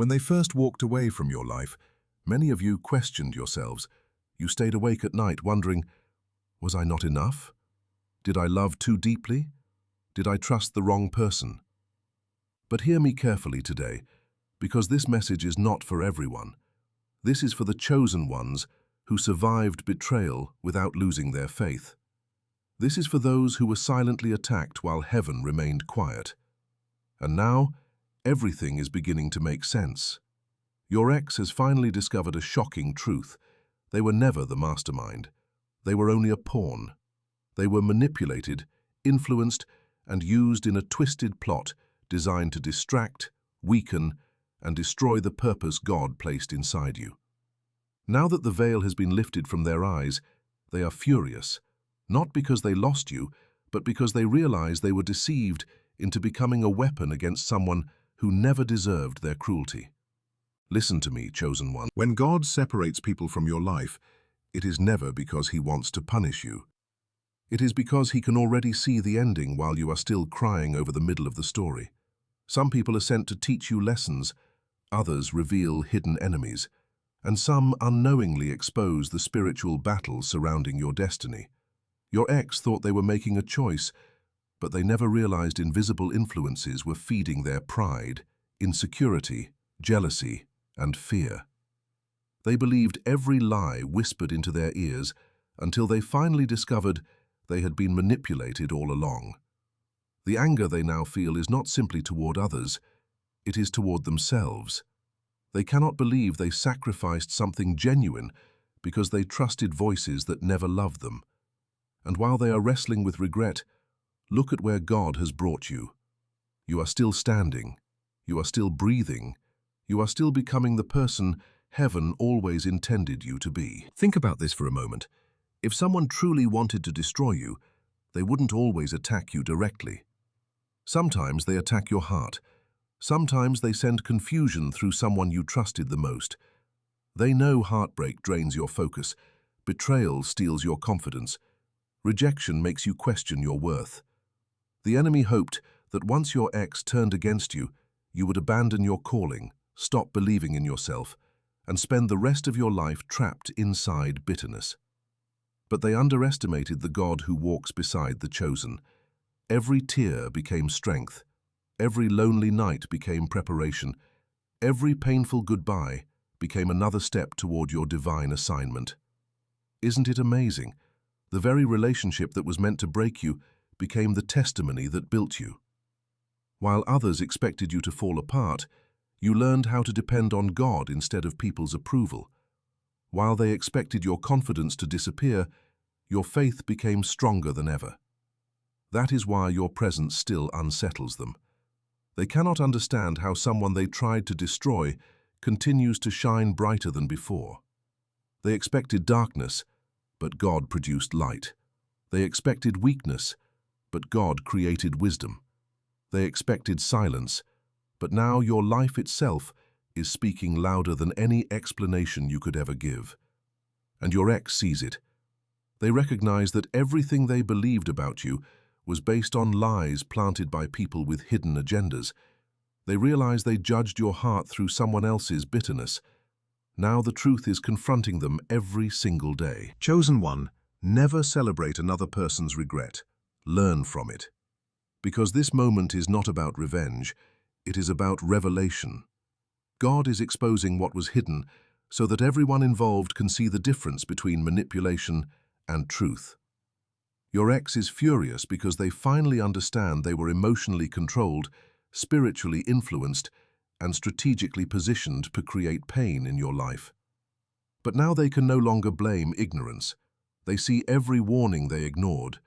When they first walked away from your life, many of you questioned yourselves. You stayed awake at night wondering, was I not enough? Did I love too deeply? Did I trust the wrong person? But hear me carefully today, because this message is not for everyone. This is for the chosen ones who survived betrayal without losing their faith. This is for those who were silently attacked while heaven remained quiet. And now, everything is beginning to make sense. Your ex has finally discovered a shocking truth. They were never the mastermind. They were only a pawn. They were manipulated, influenced, and used in a twisted plot designed to distract, weaken, and destroy the purpose God placed inside you. Now that the veil has been lifted from their eyes, they are furious, not because they lost you, but because they realize they were deceived into becoming a weapon against someone who never deserved their cruelty. Listen to me, chosen one. When God separates people from your life, it is never because He wants to punish you. It is because He can already see the ending while you are still crying over the middle of the story. Some people are sent to teach you lessons, others reveal hidden enemies, and some unknowingly expose the spiritual battles surrounding your destiny. Your ex thought they were making a choice, but they never realized invisible influences were feeding their pride, insecurity, jealousy, and fear. They believed every lie whispered into their ears until they finally discovered they had been manipulated all along. The anger they now feel is not simply toward others, it is toward themselves. They cannot believe they sacrificed something genuine because they trusted voices that never loved them. And while they are wrestling with regret, look at where God has brought you. You are still standing. You are still breathing. You are still becoming the person heaven always intended you to be. Think about this for a moment. If someone truly wanted to destroy you, they wouldn't always attack you directly. Sometimes they attack your heart. Sometimes they send confusion through someone you trusted the most. They know heartbreak drains your focus. Betrayal steals your confidence. Rejection makes you question your worth. The enemy hoped that once your ex turned against you, you would abandon your calling, stop believing in yourself, and spend the rest of your life trapped inside bitterness. But they underestimated the God who walks beside the chosen. Every tear became strength. Every lonely night became preparation. Every painful goodbye became another step toward your divine assignment. Isn't it amazing? The very relationship that was meant to break you became the testimony that built you. While others expected you to fall apart, you learned how to depend on God instead of people's approval. While they expected your confidence to disappear, your faith became stronger than ever. That is why your presence still unsettles them. They cannot understand how someone they tried to destroy continues to shine brighter than before. They expected darkness, but God produced light. They expected weakness, but God created wisdom. They expected silence, but now your life itself is speaking louder than any explanation you could ever give. And your ex sees it. They recognize that everything they believed about you was based on lies planted by people with hidden agendas. They realize they judged your heart through someone else's bitterness. Now the truth is confronting them every single day. Chosen one, never celebrate another person's regret. Learn from it. Because this moment is not about revenge, it is about revelation. God is exposing what was hidden so that everyone involved can see the difference between manipulation and truth. Your ex is furious because they finally understand they were emotionally controlled, spiritually influenced, and strategically positioned to create pain in your life. But now they can no longer blame ignorance. They see every warning they ignored.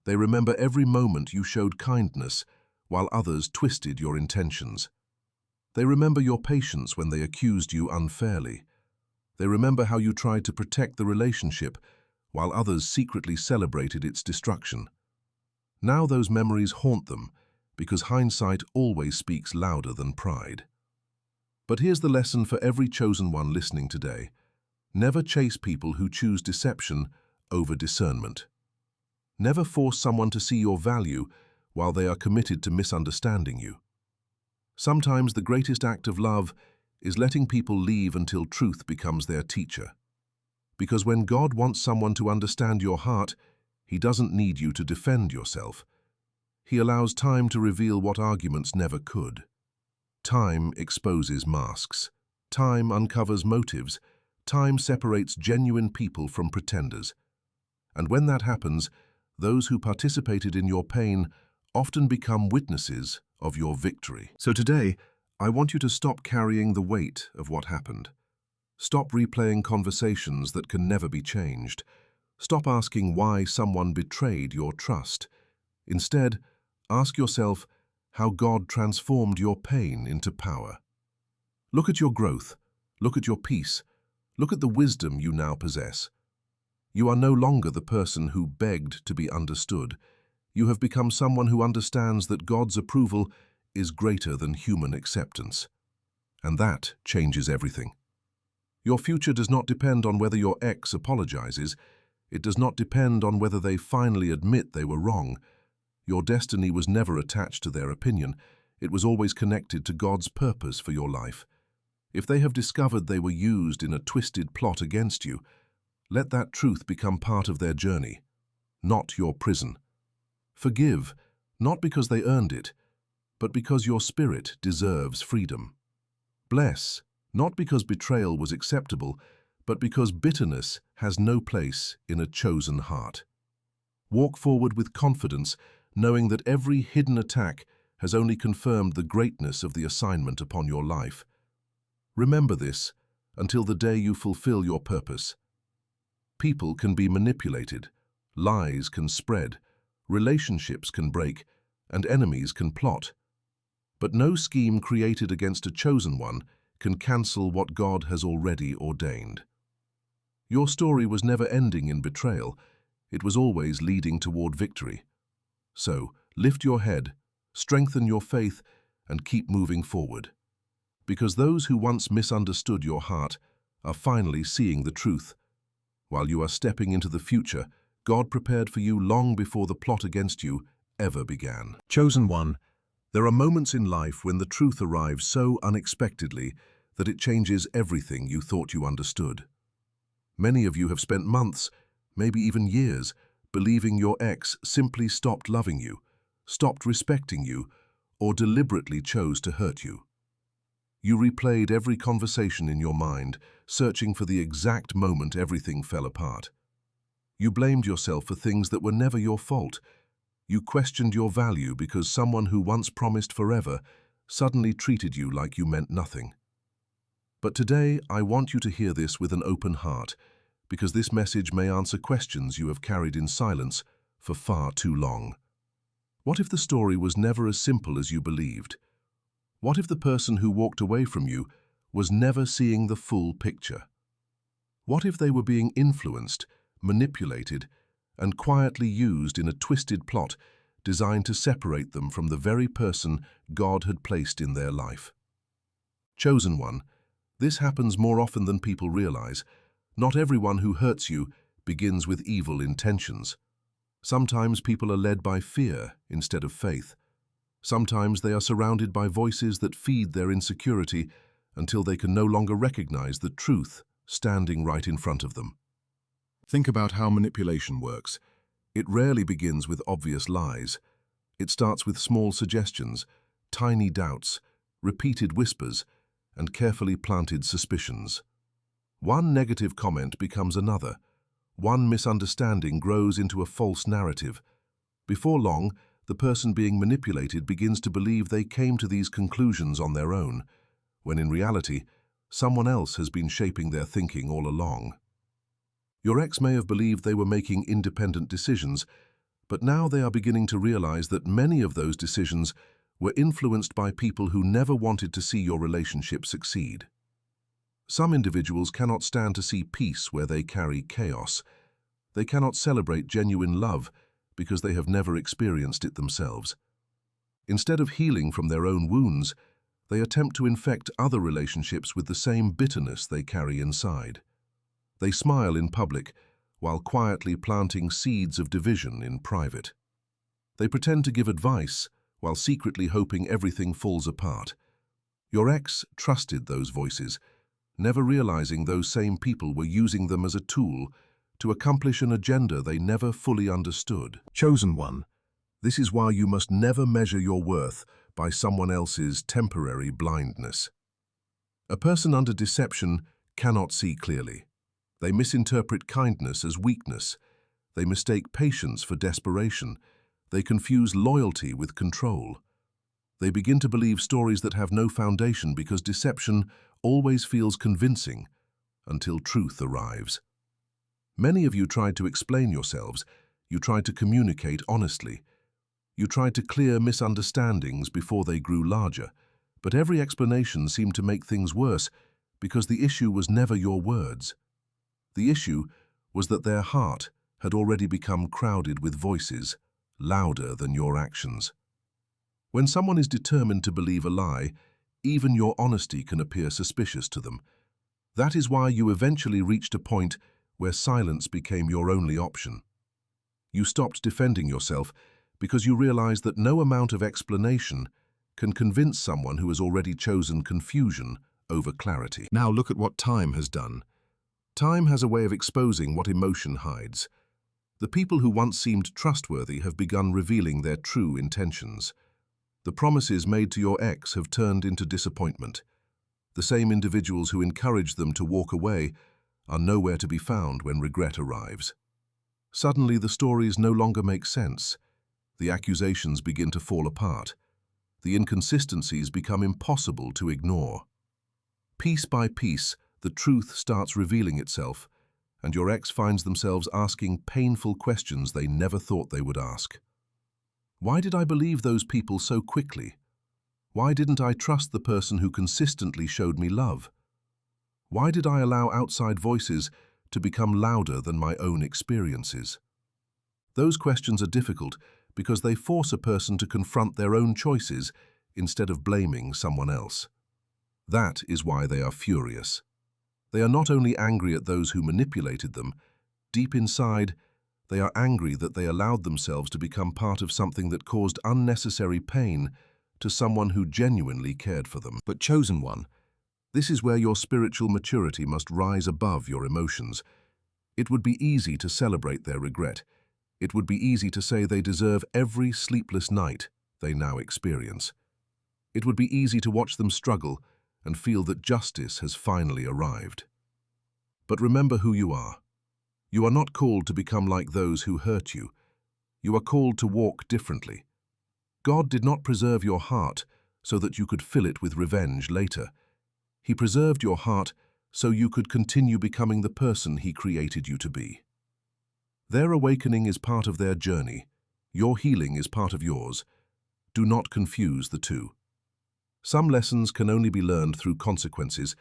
They remember every moment you showed kindness while others twisted your intentions. They remember your patience when they accused you unfairly. They remember how you tried to protect the relationship while others secretly celebrated its destruction. Now those memories haunt them because hindsight always speaks louder than pride. But here's the lesson for every chosen one listening today. Never chase people who choose deception over discernment. Never force someone to see your value while they are committed to misunderstanding you. Sometimes the greatest act of love is letting people leave until truth becomes their teacher. Because when God wants someone to understand your heart, He doesn't need you to defend yourself. He allows time to reveal what arguments never could. Time exposes masks. Time uncovers motives. Time separates genuine people from pretenders. And when that happens, those who participated in your pain often become witnesses of your victory. So today, I want you to stop carrying the weight of what happened. Stop replaying conversations that can never be changed. Stop asking why someone betrayed your trust. Instead, ask yourself how God transformed your pain into power. Look at your growth. Look at your peace. Look at the wisdom you now possess. You are no longer the person who begged to be understood. You have become someone who understands that God's approval is greater than human acceptance. And that changes everything. Your future does not depend on whether your ex apologizes. It does not depend on whether they finally admit they were wrong. Your destiny was never attached to their opinion. It was always connected to God's purpose for your life. If they have discovered they were used in a twisted plot against you, let that truth become part of their journey, not your prison. Forgive, not because they earned it, but because your spirit deserves freedom. Bless, not because betrayal was acceptable, but because bitterness has no place in a chosen heart. Walk forward with confidence, knowing that every hidden attack has only confirmed the greatness of the assignment upon your life. Remember this until the day you fulfill your purpose. People can be manipulated, lies can spread, relationships can break, and enemies can plot. But no scheme created against a chosen one can cancel what God has already ordained. Your story was never ending in betrayal. It was always leading toward victory. So, lift your head, strengthen your faith, and keep moving forward. Because those who once misunderstood your heart are finally seeing the truth. While you are stepping into the future, God prepared for you long before the plot against you ever began. Chosen one, there are moments in life when the truth arrives so unexpectedly that it changes everything you thought you understood. Many of you have spent months, maybe even years, believing your ex simply stopped loving you, stopped respecting you, or deliberately chose to hurt you. You replayed every conversation in your mind, searching for the exact moment everything fell apart. You blamed yourself for things that were never your fault. You questioned your value because someone who once promised forever suddenly treated you like you meant nothing. But today, I want you to hear this with an open heart, because this message may answer questions you have carried in silence for far too long. What if the story was never as simple as you believed? What if the person who walked away from you was never seeing the full picture? What if they were being influenced, manipulated, and quietly used in a twisted plot designed to separate them from the very person God had placed in their life? Chosen one, this happens more often than people realize. Not everyone who hurts you begins with evil intentions. Sometimes people are led by fear instead of faith. Sometimes they are surrounded by voices that feed their insecurity until they can no longer recognize the truth standing right in front of them. Think about how manipulation works. It rarely begins with obvious lies. It starts with small suggestions, tiny doubts, repeated whispers, and carefully planted suspicions. One negative comment becomes another. One misunderstanding grows into a false narrative. Before long, the person being manipulated begins to believe they came to these conclusions on their own, when in reality, someone else has been shaping their thinking all along. Your ex may have believed they were making independent decisions, but now they are beginning to realize that many of those decisions were influenced by people who never wanted to see your relationship succeed. Some individuals cannot stand to see peace where they carry chaos. They cannot celebrate genuine love because they have never experienced it themselves. Instead of healing from their own wounds, they attempt to infect other relationships with the same bitterness they carry inside. They smile in public while quietly planting seeds of division in private. They pretend to give advice while secretly hoping everything falls apart. Your ex trusted those voices, never realizing those same people were using them as a tool to accomplish an agenda they never fully understood. Chosen one, this is why you must never measure your worth by someone else's temporary blindness. A person under deception cannot see clearly. They misinterpret kindness as weakness. They mistake patience for desperation. They confuse loyalty with control. They begin to believe stories that have no foundation because deception always feels convincing until truth arrives. Many of you tried to explain yourselves. You tried to communicate honestly. You tried to clear misunderstandings before they grew larger, but every explanation seemed to make things worse because the issue was never your words. The issue was that their heart had already become crowded with voices louder than your actions. When someone is determined to believe a lie, even your honesty can appear suspicious to them. That is why you eventually reached a point where silence became your only option. You stopped defending yourself because you realized that no amount of explanation can convince someone who has already chosen confusion over clarity. Now look at what time has done. Time has a way of exposing what emotion hides. The people who once seemed trustworthy have begun revealing their true intentions. The promises made to your ex have turned into disappointment. The same individuals who encouraged them to walk away are nowhere to be found when regret arrives. Suddenly, the stories no longer make sense. The accusations begin to fall apart. The inconsistencies become impossible to ignore. Piece by piece, the truth starts revealing itself, and your ex finds themselves asking painful questions they never thought they would ask. Why did I believe those people so quickly? Why didn't I trust the person who consistently showed me love? Why did I allow outside voices to become louder than my own experiences? Those questions are difficult because they force a person to confront their own choices instead of blaming someone else. That is why they are furious. They are not only angry at those who manipulated them, deep inside, they are angry that they allowed themselves to become part of something that caused unnecessary pain to someone who genuinely cared for them. But chosen one, this is where your spiritual maturity must rise above your emotions. It would be easy to celebrate their regret. It would be easy to say they deserve every sleepless night they now experience. It would be easy to watch them struggle and feel that justice has finally arrived. But remember who you are. You are not called to become like those who hurt you. You are called to walk differently. God did not preserve your heart so that you could fill it with revenge later. He preserved your heart so you could continue becoming the person He created you to be. Their awakening is part of their journey. Your healing is part of yours. Do not confuse the two. Some lessons can only be learned through consequences,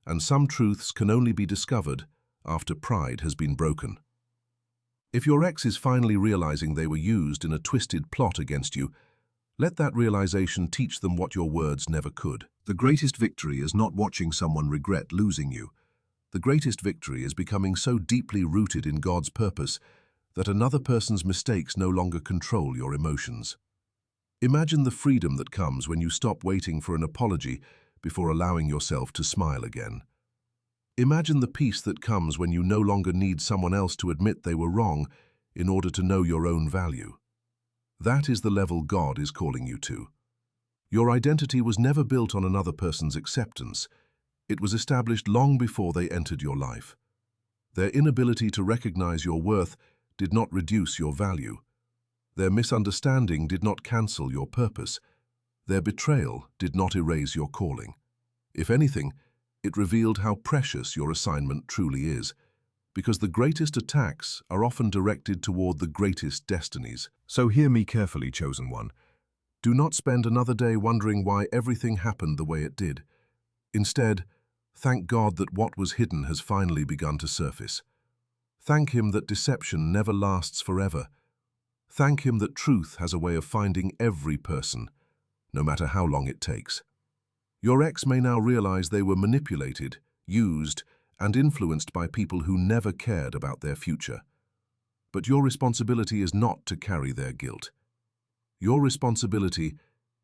and some truths can only be discovered after pride has been broken. If your ex is finally realizing they were used in a twisted plot against you, let that realization teach them what your words never could. The greatest victory is not watching someone regret losing you. The greatest victory is becoming so deeply rooted in God's purpose that another person's mistakes no longer control your emotions. Imagine the freedom that comes when you stop waiting for an apology before allowing yourself to smile again. Imagine the peace that comes when you no longer need someone else to admit they were wrong in order to know your own value. That is the level God is calling you to. Your identity was never built on another person's acceptance. It was established long before they entered your life. Their inability to recognize your worth did not reduce your value. Their misunderstanding did not cancel your purpose. Their betrayal did not erase your calling. If anything, it revealed how precious your assignment truly is, because the greatest attacks are often directed toward the greatest destinies. So hear me carefully, chosen one. Do not spend another day wondering why everything happened the way it did. Instead, thank God that what was hidden has finally begun to surface. Thank Him that deception never lasts forever. Thank Him that truth has a way of finding every person, no matter how long it takes. Your ex may now realize they were manipulated, used, and influenced by people who never cared about their future. But your responsibility is not to carry their guilt. Your responsibility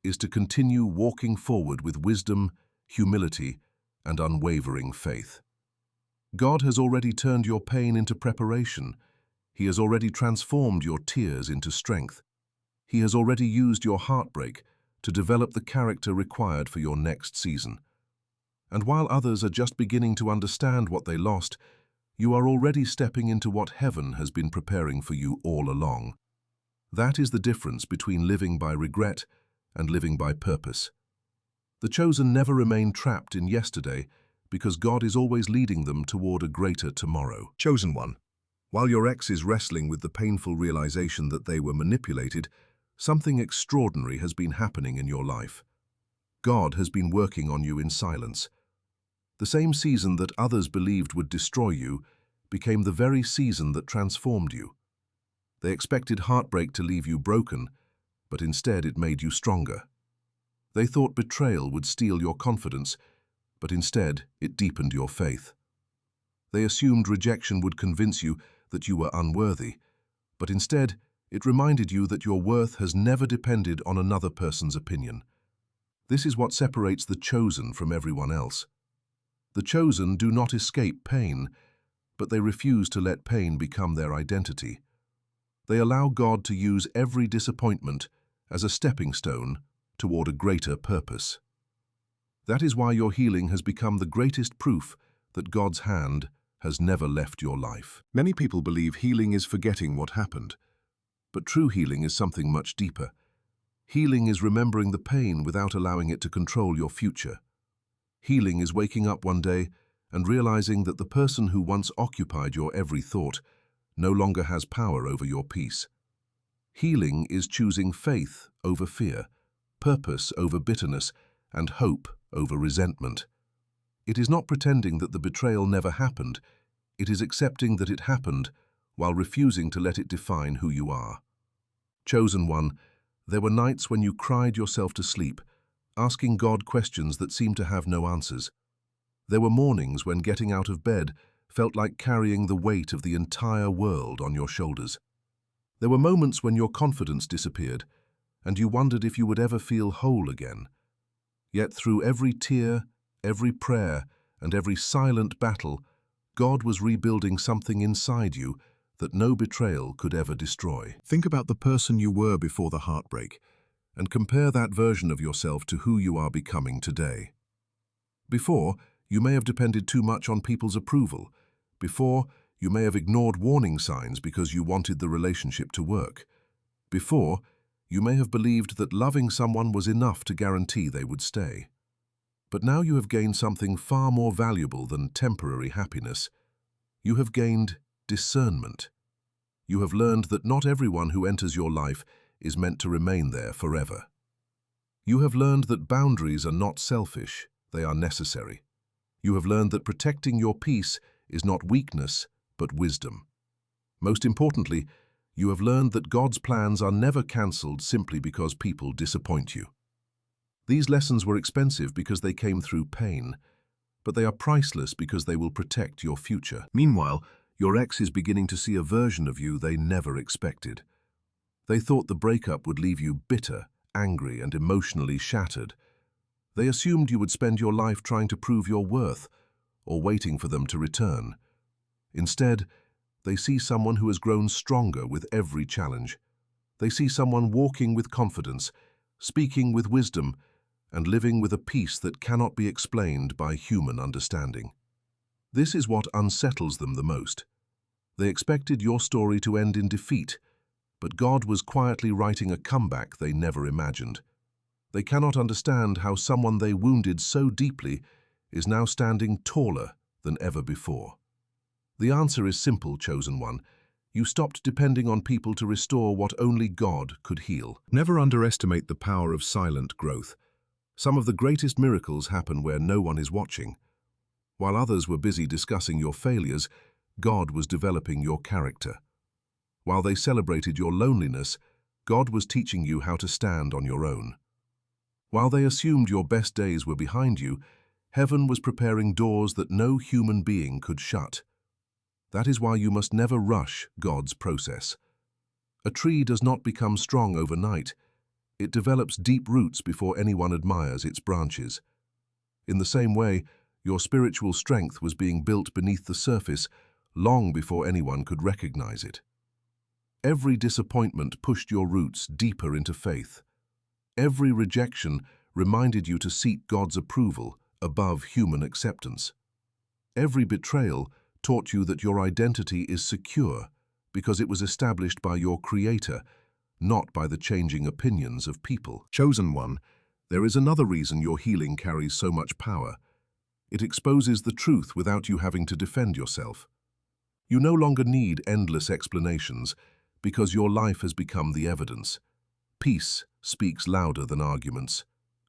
is to continue walking forward with wisdom, humility, and unwavering faith. God has already turned your pain into preparation. He has already transformed your tears into strength. He has already used your heartbreak to develop the character required for your next season. And while others are just beginning to understand what they lost, you are already stepping into what heaven has been preparing for you all along. That is the difference between living by regret and living by purpose. The chosen never remain trapped in yesterday because God is always leading them toward a greater tomorrow. Chosen one. While your ex is wrestling with the painful realization that they were manipulated, something extraordinary has been happening in your life. God has been working on you in silence. The same season that others believed would destroy you became the very season that transformed you. They expected heartbreak to leave you broken, but instead it made you stronger. They thought betrayal would steal your confidence, but instead it deepened your faith. They assumed rejection would convince you that you were unworthy, but instead it reminded you that your worth has never depended on another person's opinion. This is what separates the chosen from everyone else. The chosen do not escape pain, but they refuse to let pain become their identity. They allow God to use every disappointment as a stepping stone toward a greater purpose. That is why your healing has become the greatest proof that God's hand has never left your life. Many people believe healing is forgetting what happened, but true healing is something much deeper. Healing is remembering the pain without allowing it to control your future. Healing is waking up one day and realizing that the person who once occupied your every thought no longer has power over your peace. Healing is choosing faith over fear, purpose over bitterness, and hope over resentment. It is not pretending that the betrayal never happened. It is accepting that it happened while refusing to let it define who you are. Chosen one, there were nights when you cried yourself to sleep, asking God questions that seemed to have no answers. There were mornings when getting out of bed felt like carrying the weight of the entire world on your shoulders. There were moments when your confidence disappeared, and you wondered if you would ever feel whole again. Yet through every tear, every prayer, and every silent battle, God was rebuilding something inside you that no betrayal could ever destroy. Think about the person you were before the heartbreak, and compare that version of yourself to who you are becoming today. Before, you may have depended too much on people's approval. Before, you may have ignored warning signs because you wanted the relationship to work. Before, you may have believed that loving someone was enough to guarantee they would stay. But now you have gained something far more valuable than temporary happiness. You have gained discernment. You have learned that not everyone who enters your life is meant to remain there forever. You have learned that boundaries are not selfish, they are necessary. You have learned that protecting your peace is not weakness, but wisdom. Most importantly, you have learned that God's plans are never cancelled simply because people disappoint you. These lessons were expensive because they came through pain, but they are priceless because they will protect your future. Meanwhile, your ex is beginning to see a version of you they never expected. They thought the breakup would leave you bitter, angry, and emotionally shattered. They assumed you would spend your life trying to prove your worth or waiting for them to return. Instead, they see someone who has grown stronger with every challenge. They see someone walking with confidence, speaking with wisdom, and living with a peace that cannot be explained by human understanding. This is what unsettles them the most. They expected your story to end in defeat, but God was quietly writing a comeback they never imagined. They cannot understand how someone they wounded so deeply is now standing taller than ever before. The answer is simple, chosen one. You stopped depending on people to restore what only God could heal. Never underestimate the power of silent growth. Some of the greatest miracles happen where no one is watching. While others were busy discussing your failures, God was developing your character. While they celebrated your loneliness, God was teaching you how to stand on your own. While they assumed your best days were behind you, heaven was preparing doors that no human being could shut. That is why you must never rush God's process. A tree does not become strong overnight. It develops deep roots before anyone admires its branches. In the same way, your spiritual strength was being built beneath the surface long before anyone could recognize it. Every disappointment pushed your roots deeper into faith. Every rejection reminded you to seek God's approval above human acceptance. Every betrayal taught you that your identity is secure because it was established by your Creator, not by the changing opinions of people. Chosen one, there is another reason your healing carries so much power. It exposes the truth without you having to defend yourself. You no longer need endless explanations because your life has become the evidence. Peace speaks louder than arguments.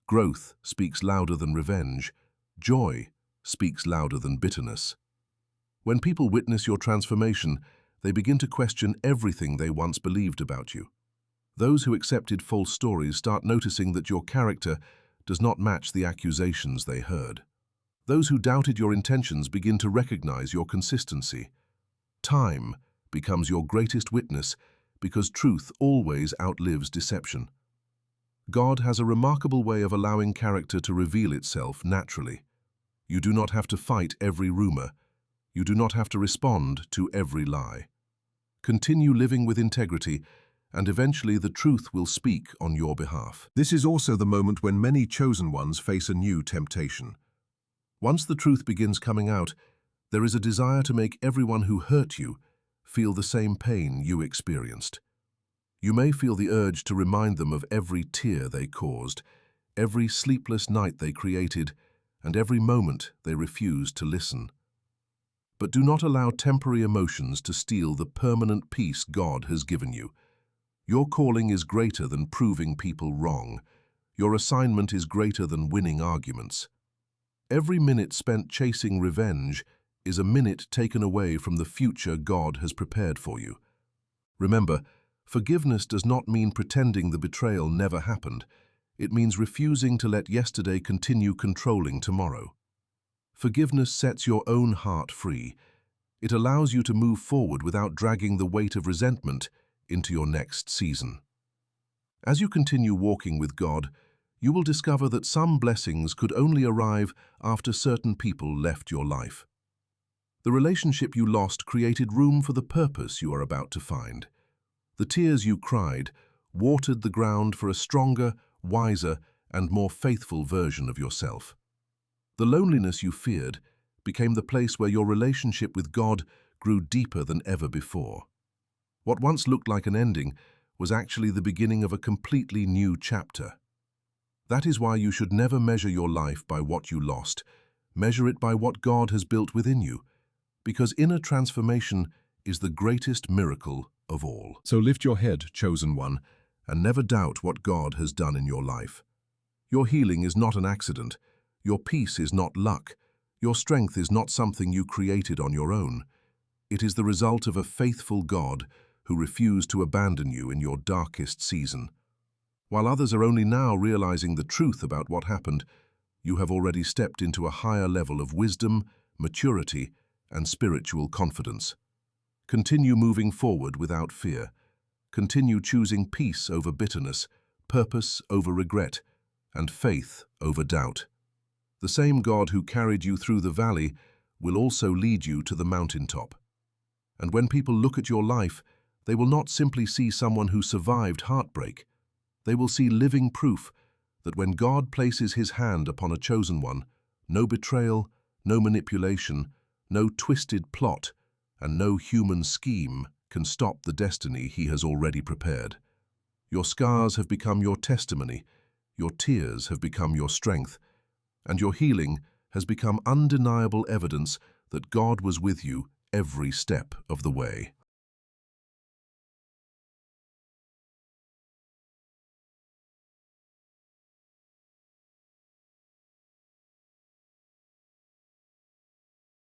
Growth speaks louder than revenge. Joy speaks louder than bitterness. When people witness your transformation, they begin to question everything they once believed about you. Those who accepted false stories start noticing that your character does not match the accusations they heard. Those who doubted your intentions begin to recognize your consistency. Time becomes your greatest witness because truth always outlives deception. God has a remarkable way of allowing character to reveal itself naturally. You do not have to fight every rumor. You do not have to respond to every lie. Continue living with integrity, and eventually the truth will speak on your behalf. This is also the moment when many chosen ones face a new temptation. Once the truth begins coming out, there is a desire to make everyone who hurt you feel the same pain you experienced. You may feel the urge to remind them of every tear they caused, every sleepless night they created, and every moment they refused to listen. But do not allow temporary emotions to steal the permanent peace God has given you. Your calling is greater than proving people wrong. Your assignment is greater than winning arguments. Every minute spent chasing revenge is a minute taken away from the future God has prepared for you. Remember, forgiveness does not mean pretending the betrayal never happened. It means refusing to let yesterday continue controlling tomorrow. Forgiveness sets your own heart free. It allows you to move forward without dragging the weight of resentment into your next season. As you continue walking with God, you will discover that some blessings could only arrive after certain people left your life. The relationship you lost created room for the purpose you are about to find. The tears you cried watered the ground for a stronger, wiser, and more faithful version of yourself. The loneliness you feared became the place where your relationship with God grew deeper than ever before. What once looked like an ending was actually the beginning of a completely new chapter. That is why you should never measure your life by what you lost. Measure it by what God has built within you, because inner transformation is the greatest miracle of all. So lift your head, chosen one, and never doubt what God has done in your life. Your healing is not an accident. Your peace is not luck. Your strength is not something you created on your own. It is the result of a faithful God who refused to abandon you in your darkest season. While others are only now realizing the truth about what happened, you have already stepped into a higher level of wisdom, maturity, and spiritual confidence. Continue moving forward without fear. Continue choosing peace over bitterness, purpose over regret, and faith over doubt. The same God who carried you through the valley will also lead you to the mountaintop. And when people look at your life, they will not simply see someone who survived heartbreak. They will see living proof that when God places His hand upon a chosen one, no betrayal, no manipulation, no twisted plot, and no human scheme can stop the destiny He has already prepared. Your scars have become your testimony, your tears have become your strength, and your healing has become undeniable evidence that God was with you every step of the way.